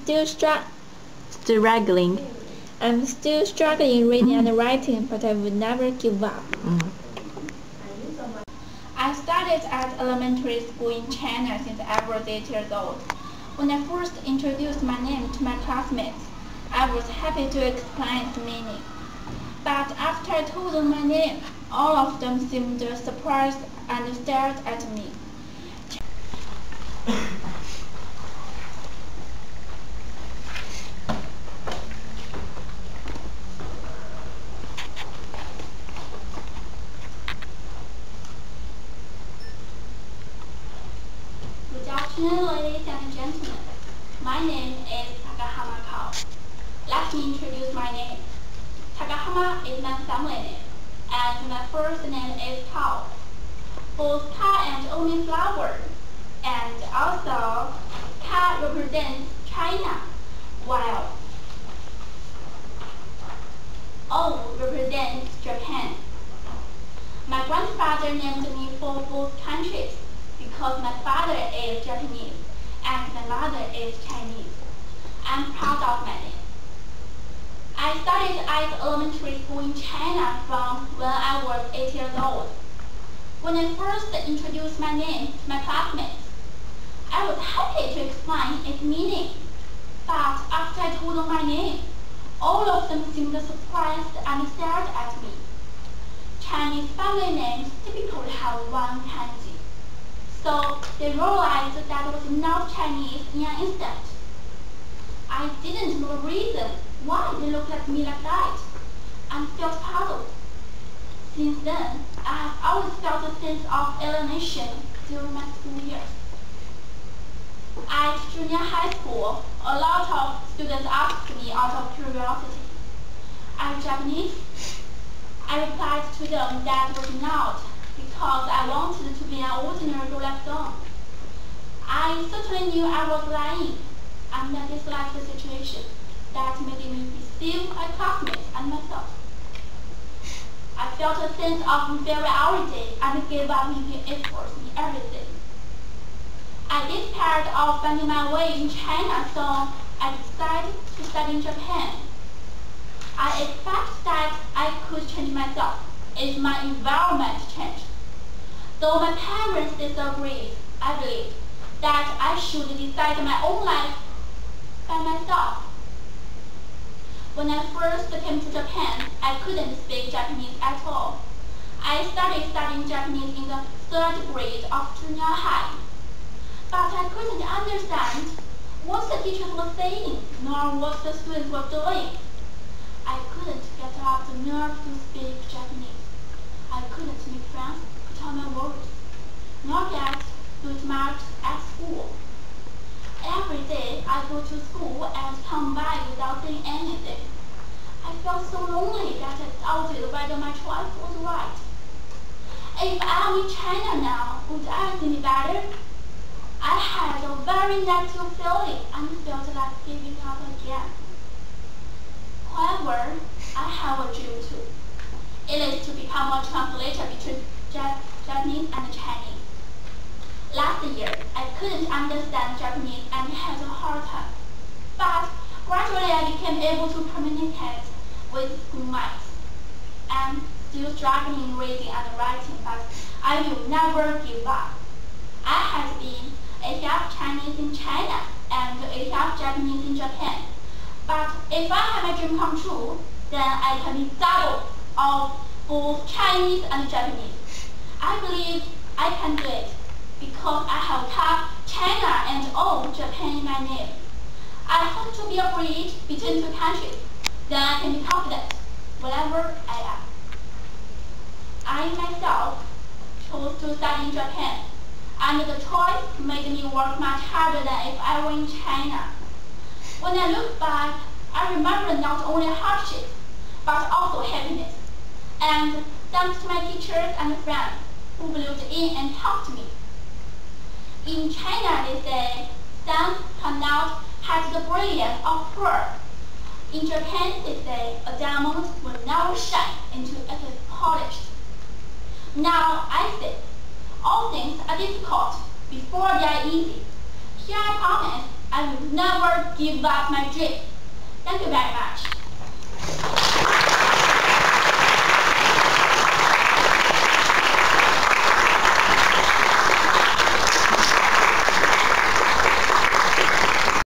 still struggling. I'm still struggling reading and writing, but I will never give up. I studied at elementary school in China since I was 8 years old. When I first introduced my name to my classmates, I was happy to explain its meaning. But after I told them my name, all of them seemed surprised and stared at me. Good afternoon, ladies and gentlemen. My name is Takahama Kao. Let me introduce my name. Takahama is my family name, and my first name is Kao. Both Ka and O mean flower, and also Ka represents China, while O represents Japan. My grandfather named me for both countries because my father is Japanese and my mother is Chinese. I'm proud of my name. I studied at elementary school in China from when I was 8 years old. When I first introduced my name to my classmates, I was happy to explain its meaning. But after I told them my name, all of them seemed surprised and stared at me. Chinese family names typically have one kanji, so they realized that I was not Chinese in an instant. I didn't know the reason why they looked at me like that, and felt puzzled. Since then, I have always felt a sense of alienation during my school years. At junior high school, a lot of students asked me out of curiosity, "Are you Japanese?" I replied to them that was not, because I wanted to be an ordinary girl. I certainly knew I was lying, and I disliked the situation that made me deceive my classmates and myself. I felt a sense of inferiority and gave up making efforts in everything. I despaired of finding my way in China, so I decided to study in Japan. I expect that I could change myself if my environment changed. Though my parents disagreed, I believed that I should decide my own life by myself. When I first came to Japan, I couldn't speak Japanese at all. I started studying Japanese in the 3rd grade of junior high. But I couldn't understand what the teachers were saying, nor what the students were doing. I couldn't get up the nerve to speak Japanese. I couldn't make friends to tell my words, nor get good marks at school. Every day I go to school and come back without saying anything. I felt so lonely that I doubted whether my choice was right. If I'm in China now, would everything be better? I had a very negative feeling and felt like giving up again. However, I have a dream too. It is to become a translator between Japanese and Chinese. Last year, I couldn't understand Japanese and had a hard time. But gradually I became able to communicate with schoolmates. I'm still struggling in reading and writing, but I will never give up. I have been a half Chinese in China and a half Japanese in Japan. But if I have my dream come true, then I can be double of both Chinese and Japanese. I believe I can do it because I have Ka, China, and O, Japan in my name. I hope to be a bridge between two countries. Then I can be confident wherever I am. I myself chose to study in Japan, and the choice made me work much harder than if I were in China. When I look back, I remember not only hardships, but also happiness. And thanks to my teachers and friends who believed in and helped me. In China, they say, "Sun cannot hide the brilliance of pearl." In Japan, they say, "A diamond will never shine until it is polished." Now, I say, all things are difficult before they are easy. Here I promise I will never give up my dream. Thank you very much.